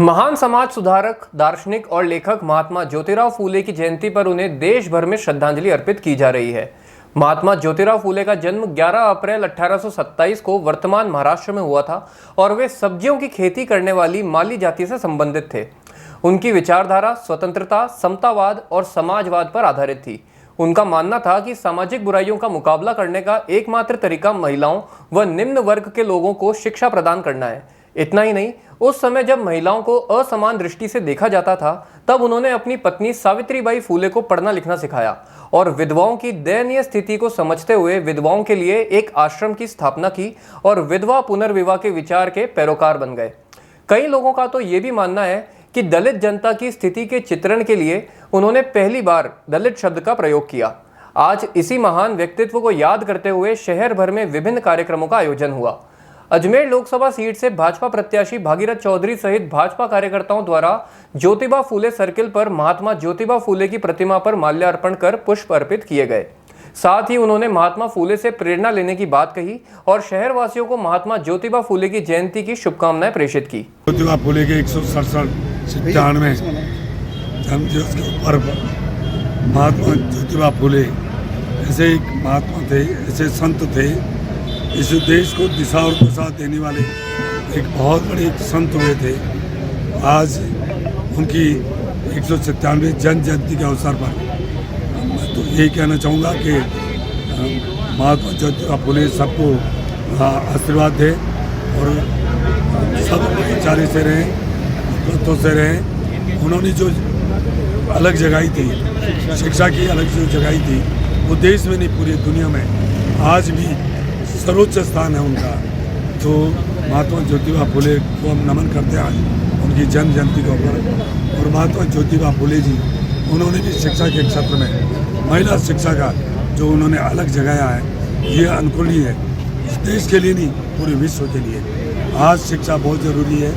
महान समाज सुधारक, दार्शनिक और लेखक महात्मा ज्योतिराव फूले की जयंती पर उन्हें देश भर में श्रद्धांजलि अर्पित की जा रही है। महात्मा ज्योतिराव फूले का जन्म 11 अप्रैल 1827 को वर्तमान महाराष्ट्र में हुआ था और वे सब्जियों की खेती करने वाली माली जाति से संबंधित थे। उनकी विचारधारा स्वतंत्रता, समतावाद और समाजवाद पर आधारित थी। उनका मानना था कि सामाजिक बुराइयों का मुकाबला करने का एकमात्र तरीका महिलाओं व निम्न वर्ग के लोगों को शिक्षा प्रदान करना है। इतना ही नहीं, उस समय जब महिलाओं को असमान दृष्टि से देखा जाता था, तब उन्होंने अपनी पत्नी सावित्रीबाई फूले को पढ़ना लिखना सिखाया और विधवाओं की दयनीय स्थिति को समझते हुए विधवाओं के लिए एक आश्रम की स्थापना की और विधवा पुनर्विवाह के विचार के पैरोकार बन गए। कई लोगों का तो ये भी मानना है कि दलित जनता की स्थिति के चित्रण के लिए उन्होंने पहली बार दलित शब्द का प्रयोग किया। आज इसी महान व्यक्तित्व को याद करते हुए शहर भर में विभिन्न कार्यक्रमों का आयोजन हुआ। अजमेर लोकसभा सीट से भाजपा प्रत्याशी भागीरथ चौधरी सहित भाजपा कार्यकर्ताओं द्वारा ज्योतिबा फूले सर्किल पर महात्मा ज्योतिबा फूले की प्रतिमा पर माल्यार्पण कर पुष्प अर्पित किए गए। साथ ही उन्होंने महात्मा फूले से प्रेरणा लेने की बात कही और शहरवासियों को महात्मा ज्योतिबा फूले की जयंती की शुभकामनाएं प्रेषित की। ज्योतिबा फूले के 197 जन्मदिवस के ऊपर महात्मा ज्योतिबा फूले ऐसे एक महात्मा थे, ऐसे संत थे, इस देश को दिशा और दशा देने वाले एक बहुत बड़े एक संत हुए थे। आज उनकी 197वें जन्म जयंती के अवसर पर मैं तो यही कहना चाहूँगा कि महात्मा ज्योतिबा फूले सबको आशीर्वाद दे और सब भाईचारे से रहें, तत्वों से रहें। उन्होंने जो अलग जगाई थी, शिक्षा की अलग जो जगाई थी, वो देश में नहीं पूरी दुनिया में आज भी सर्वोच्च स्थान है उनका। तो महात्मा ज्योतिबा फूले को हम नमन करते हैं आज उनकी जन्म जयंती के ऊपर। और महात्मा ज्योतिबा फूले जी, उन्होंने भी शिक्षा के क्षेत्र में महिला शिक्षा का जो उन्होंने अलग जगाया है, ये अनुकूली है इस देश के लिए नहीं, पूरे विश्व के लिए। आज शिक्षा बहुत ज़रूरी है।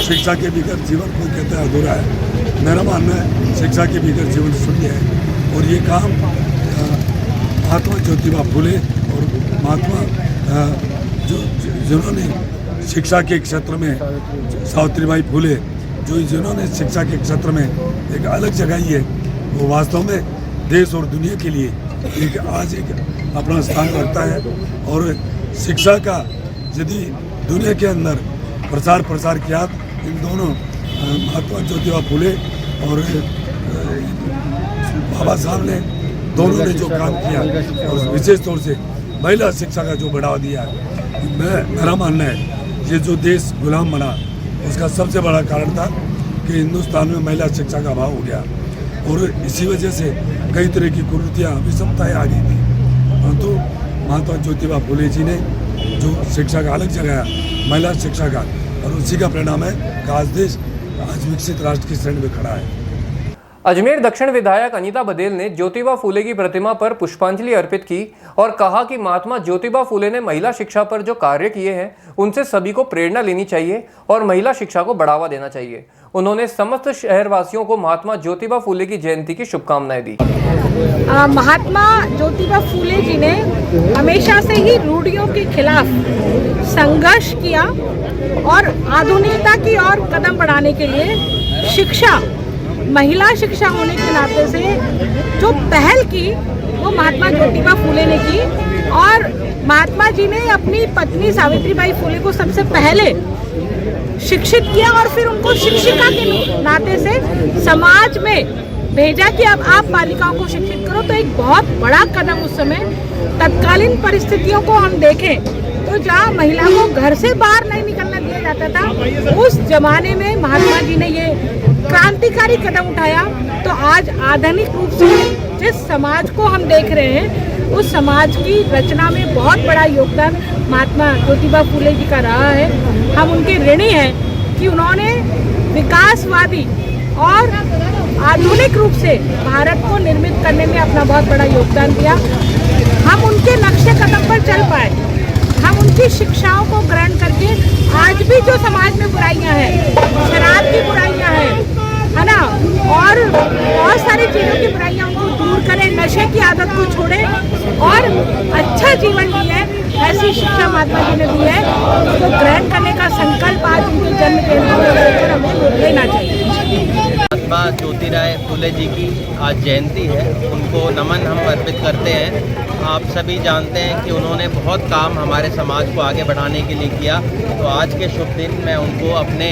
शिक्षा के बगैर जीवन कोई कहता है अधूरा है। मेरा मानना है शिक्षा के बगैर जीवन शून्य है और ये काम महात्मा ज्योतिबा फूले और महात्मा जिन्होंने शिक्षा के क्षेत्र में सावित्रीबाई फूले जिन्होंने शिक्षा के क्षेत्र में एक अलग जगाई है, वो वास्तव में देश और दुनिया के लिए आज एक अपना स्थान रखता है। और शिक्षा का यदि दुनिया के अंदर प्रसार किया, इन दोनों महात्मा ज्योतिबा फूले और बाबा साहब ने दोनों ने जो काम किया और विशेष तौर से महिला शिक्षा का जो बढ़ावा दिया है, मेरा मानना है ये जो देश गुलाम बना उसका सबसे बड़ा कारण था कि हिंदुस्तान में महिला शिक्षा का अभाव हो गया और इसी वजह से कई तरह की कुरीतियाँ, विषमताएँ आ गई थी। परंतु महात्मा ज्योतिबा फूले जी ने जो शिक्षा का अलग जगाया, महिला शिक्षा का, और उसी का परिणाम है कि आज देश आज विकसित राष्ट्र की श्रेणी में खड़ा है। अजमेर दक्षिण विधायक अनीता बदेल ने ज्योतिबा फूले की प्रतिमा पर पुष्पांजलि अर्पित की और कहा कि महात्मा ज्योतिबा फूले ने महिला शिक्षा पर जो कार्य किए हैं, उनसे सभी को प्रेरणा लेनी चाहिए और महिला शिक्षा को बढ़ावा देना चाहिए। उन्होंने समस्त शहरवासियों को महात्मा ज्योतिबा फूले की जयंती की शुभकामनाएं दी। महात्मा ज्योतिबा फूले जी ने हमेशा से ही रूढ़ियों के खिलाफ संघर्ष किया और आधुनिकता की ओर कदम बढ़ाने के लिए शिक्षा, महिला शिक्षा होने के नाते से जो पहल की वो महात्मा ज्योतिबा फूले ने की। और महात्मा जी ने अपनी पत्नी सावित्रीबाई फूले को सबसे पहले शिक्षित किया और फिर उनको शिक्षिका के नाते से समाज में भेजा कि अब आप बालिकाओं को शिक्षित करो। तो एक बहुत बड़ा कदम उस समय तत्कालीन परिस्थितियों को हम देखें तो जहाँ महिला को घर से बाहर नहीं निकलना दिया जाता था, उस जमाने में महात्मा जी ने ये क्रांतिकारी कदम उठाया। तो आज आधुनिक रूप से जिस समाज को हम देख रहे हैं, उस समाज की रचना में बहुत बड़ा योगदान महात्मा ज्योतिबा फूले जी का रहा है। हम उनके ऋणी हैं कि उन्होंने विकासवादी और आधुनिक रूप से भारत को निर्मित करने में अपना बहुत बड़ा योगदान दिया। हम उनके नक्शे कदम पर चल पाए, हम उनकी शिक्षाओं को ग्रहण करके आज भी जो समाज में बुराइयां हैं, शराब की बुराइयां हैं, है ना, और बहुत सारी चीज़ों की बुराइयां उनको दूर करें, नशे की आदत को छोड़ें और अच्छा जीवन जिए। ऐसी शिक्षा महात्मा जी ने दी है, उसको ग्रहण करने का संकल्प आज उनके जन्म जयंती पर हमें लेना चाहिए। महात्मा ज्योतिराव फूले जी की आज जयंती है, उनको नमन हम अर्पित करते हैं। आप सभी जानते हैं कि उन्होंने बहुत काम हमारे समाज को आगे बढ़ाने के लिए किया, तो आज के शुभ दिन में उनको अपने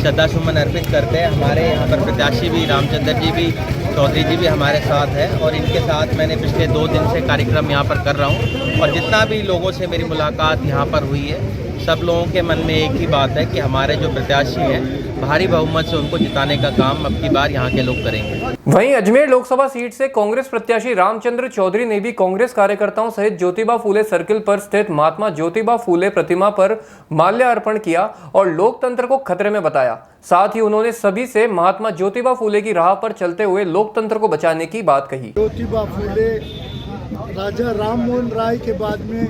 श्रद्धा सुमन अर्पित करते हैं। हमारे यहाँ पर प्रत्याशी भी रामचंद्र जी भी, चौधरी जी भी हमारे साथ हैं और इनके साथ मैंने पिछले 2 दिन से कार्यक्रम यहाँ पर कर रहा हूँ और जितना भी लोगों से मेरी मुलाकात यहाँ पर हुई है, सब लोगों के मन में एक ही बात है कि हमारे जो प्रत्याशी हैं भारी बहुमत से उनको जिताने का काम अब की बार यहाँ के लोग करेंगे। वहीं अजमेर लोकसभा सीट से कांग्रेस प्रत्याशी रामचंद्र चौधरी ने भी कांग्रेस कार्यकर्ताओं सहित ज्योतिबा फूले सर्किल पर स्थित महात्मा ज्योतिबा फूले प्रतिमा पर माल्यार्पण किया और लोकतंत्र को खतरे में बताया। साथ ही उन्होंने सभी से महात्मा ज्योतिबा फूले की राह पर चलते हुए लोकतंत्र को बचाने की बात कही। ज्योतिबा फूले राजा राम मोहन राय के बाद में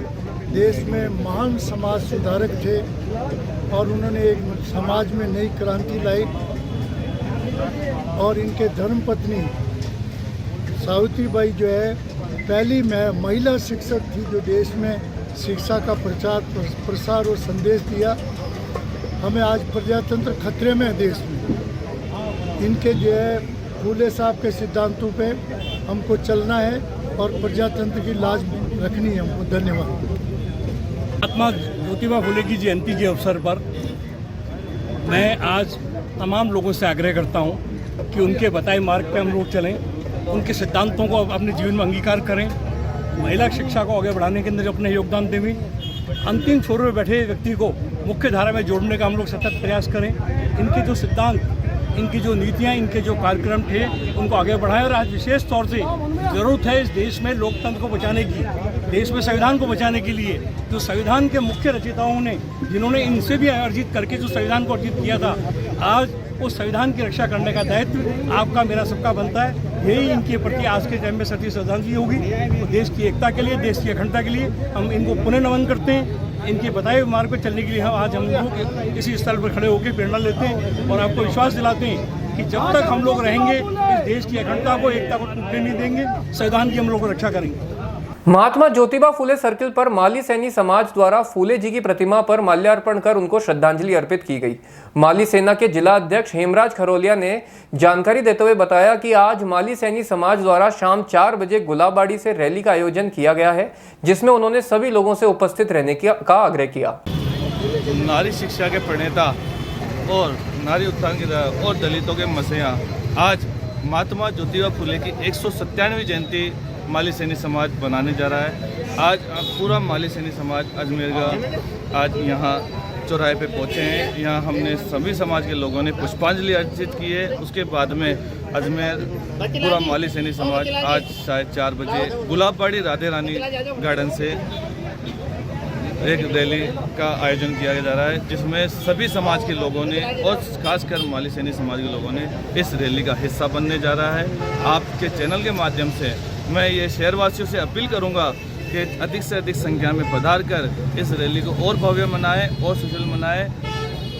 देश में महान समाज सुधारक थे और उन्होंने एक समाज में नई क्रांति लाई और इनके धर्मपत्नी सावित्रीबाई जो है पहली महिला शिक्षक थी जो देश में शिक्षा का प्रचार प्रसार और संदेश दिया। हमें आज प्रजातंत्र खतरे में है देश में। इनके जो है फूले साहब के सिद्धांतों पे हमको चलना है और प्रजातंत्र की लाज रखनी है हमको। धन्यवाद। महात्मा ज्योतिबा फूले की जयंती के अवसर पर मैं आज तमाम लोगों से आग्रह करता हूं कि उनके बताए मार्ग पे हम लोग चलें, उनके सिद्धांतों को अपने जीवन में अंगीकार करें, महिला शिक्षा को आगे बढ़ाने के अंदर अपना योगदान दें, अंतिम छोर में बैठे व्यक्ति को मुख्य धारा में जोड़ने का हम लोग सतत प्रयास करें। इनके जो सिद्धांत, इनकी जो नीतियाँ, इनके जो कार्यक्रम थे उनको आगे बढ़ाएं और आज विशेष तौर से ज़रूरत है इस देश में लोकतंत्र को बचाने की, देश में संविधान को बचाने के लिए। जो संविधान के मुख्य रचयिताओं ने, जिन्होंने इनसे भी अर्जित करके जो संविधान को अर्जित किया था, आज उस संविधान की रक्षा करने का दायित्व आपका मेरा सबका बनता है। यही इनके प्रति आज के टाइम में सच्ची श्रद्धांजलि होगी। तो देश की एकता के लिए, देश की अखंडता के लिए हम इनको पुनः नमन करते हैं। इनके बताए हुए मार्ग पर चलने के लिए आज हम लोग इसी स्थल पर खड़े होकर प्रेरणा लेते हैं और आपको विश्वास दिलाते हैं कि जब तक हम लोग रहेंगे इस देश की अखंडता को, एकता को टूटने नहीं देंगे, संविधान की हम लोग रक्षा करेंगे। महात्मा ज्योतिबा फूले सर्किल पर माली सैनी समाज द्वारा फूले जी की प्रतिमा पर माल्यार्पण कर उनको श्रद्धांजलि अर्पित की गई। माली सेना के जिला अध्यक्ष हेमराज खरोलिया ने जानकारी देते हुए बताया कि आज माली सैनी समाज द्वारा शाम 4 बजे गुलाबबाड़ी से रैली का आयोजन किया गया है, जिसमें उन्होंने सभी लोगों से उपस्थित रहने का आग्रह किया। नारी शिक्षा के प्रणेता और नारी उत्थान की और दलितों के मसीहा आज महात्मा ज्योतिबा फूले की 197वीं जयंती माली सैनी समाज बनाने जा रहा है। आज पूरा माली सैनी समाज अजमेर का आज यहाँ चौराहे पे पहुँचे हैं। यहाँ हमने सभी समाज के लोगों ने पुष्पांजलि अर्पित की है। उसके बाद में अजमेर पूरा माली सैनी समाज आज शायद 4 बजे गुलाबबाड़ी राधे रानी गार्डन से एक रैली का आयोजन किया जा रहा है, जिसमें सभी समाज के लोगों ने और खासकर माली सैनी समाज के लोगों ने इस रैली का हिस्सा बनने जा रहा है। आपके चैनल के माध्यम से मैं ये शहरवासियों से अपील करूंगा कि अधिक से अधिक संख्या में पधार कर इस रैली को और भव्य मनाएं और सुशील मनाएं।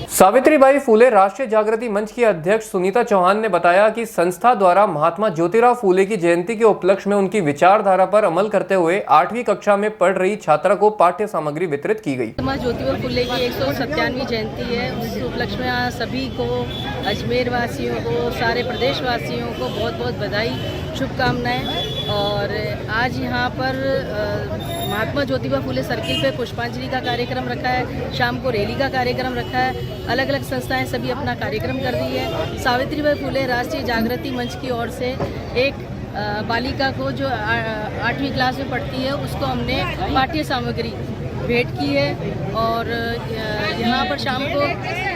सावित्रीबाई फूले राष्ट्रीय जागृति मंच की अध्यक्ष सुनीता चौहान ने बताया कि संस्था द्वारा महात्मा ज्योतिराव फूले की जयंती के उपलक्ष्य में उनकी विचारधारा पर अमल करते हुए 8वीं कक्षा में पढ़ रही छात्रा को पाठ्य सामग्री वितरित की गई। महात्मा ज्योतिबा फूले की 197वीं जयंती है। उस उपलक्ष्य में सभी को, अजमेर वासियों को, सारे प्रदेश वासियों को बहुत बहुत बधाई, शुभकामनाएं। और आज यहाँ पर महात्मा ज्योतिबा फूले सर्किल पे पुष्पांजलि का कार्यक्रम रखा है, शाम को रैली का कार्यक्रम रखा है। अलग अलग संस्थाएं सभी अपना कार्यक्रम कर रही है। सावित्रीबाई फूले राष्ट्रीय जागृति मंच की ओर से एक बालिका को जो 8वीं क्लास में पढ़ती है उसको हमने पाठ्य सामग्री भेंट की है और यहाँ पर शाम को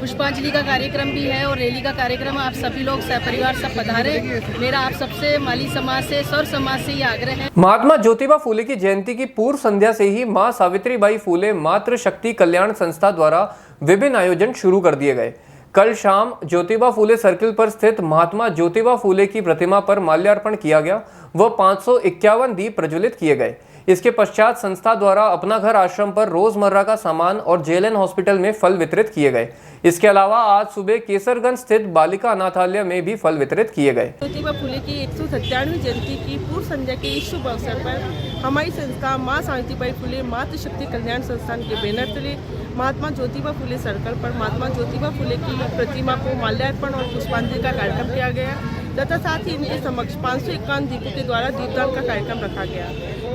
पुष्पांजलि का कार्यक्रम भी है और रैली का कार्यक्रम। आप सभी लोग परिवार सब पधारे। मेरा आप सबसे माली समाज से, सौर समाज से ये आग्रह है। महात्मा ज्योतिबा फूले की जयंती की पूर्व संध्या से ही मां सावित्रीबाई फूले मातृ शक्ति कल्याण संस्था द्वारा विभिन्न आयोजन शुरू कर दिए गए। कल शाम ज्योतिबा फूले सर्किल पर स्थित महात्मा ज्योतिबा फूले की प्रतिमा पर माल्यार्पण किया गया व 551 दीप प्रज्वलित किए गए। इसके पश्चात संस्था द्वारा अपना घर आश्रम पर रोजमर्रा का सामान और जेएलएन हॉस्पिटल में फल वितरित किए गए। इसके अलावा आज सुबह केसरगंज स्थित बालिका अनाथालय में भी फल वितरित किए गए। ज्योतिबा फूले की 197वीं जयंती की पूर्व संध्या के इस शुभ अवसर पर हमारी संस्था मां सावित्रीबाई फूले मातृ शक्ति कल्याण संस्थान के बैनर तले महात्मा ज्योतिबा फुले सर्कल पर महात्मा ज्योतिबा फुले की प्रतिमा को माल्यार्पण और पुष्पांजलि का कार्यक्रम किया गया तथा साथ ही इनके समक्ष 551 दीपों के द्वारा दीपदान का कार्यक्रम रखा गया।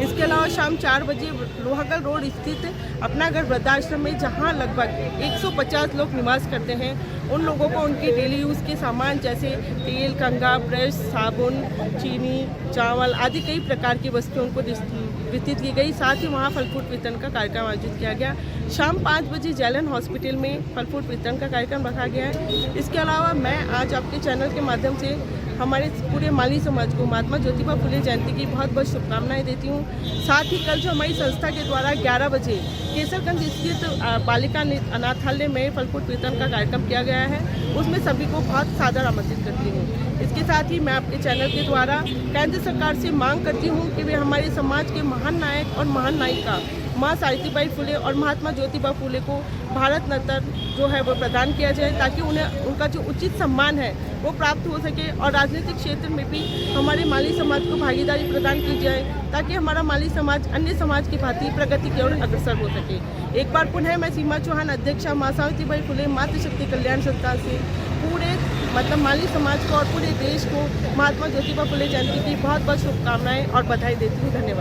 इसके अलावा शाम 4 बजे लोहागढ़ रोड स्थित अपना घर वृद्धाश्रम में जहां लगभग 150 लोग निवास करते हैं उन लोगों को उनके डेली यूज़ के सामान जैसे तेल, कंघा, ब्रश, साबुन, चीनी, चावल आदि कई प्रकार की वस्तुओं को वितरित की गई। साथ ही वहां फल फ्रूट वितरण का कार्यक्रम आयोजित किया गया। शाम 5 बजे जैलन हॉस्पिटल में फल फ्रूट वितरण का कार्यक्रम रखा गया है। इसके अलावा मैं आज आपके चैनल के माध्यम से हमारे पूरे माली समाज को महात्मा ज्योतिबा फुले जयंती की बहुत बहुत शुभकामनाएं देती हूँ। साथ ही कल जो हमारी संस्था के द्वारा 11 बजे केसरगंज स्थित बालिका अनाथालय में फल फ्रूट वितरण का कार्यक्रम किया गया है, उसमें सभी को बहुत सादर आमंत्रित करती हूँ। इसके साथ ही मैं आपके चैनल के द्वारा केंद्र सरकार से मांग करती हूँ कि वे हमारे समाज के महान नायक और महान नायिका माँ सावित्रीबाई फुले और महात्मा ज्योतिबा फुले को भारत रत्न जो है वो प्रदान किया जाए ताकि उन्हें उनका जो उचित सम्मान है वो प्राप्त हो सके और राजनीतिक क्षेत्र में भी हमारे माली समाज को भागीदारी प्रदान की जाए ताकि हमारा माली समाज अन्य समाज की भांति प्रगति की ओर अग्रसर हो सके। एक बार पुनः मैं सीमा चौहान अध्यक्षा माँ सावित्रीबाई फुले मातृशक्ति कल्याण संस्था से पूरे माली समाज को और पूरे देश को महात्मा ज्योतिबा फुले जयंती की बहुत बहुत शुभकामनाएं और बधाई देती हूँ। धन्यवाद।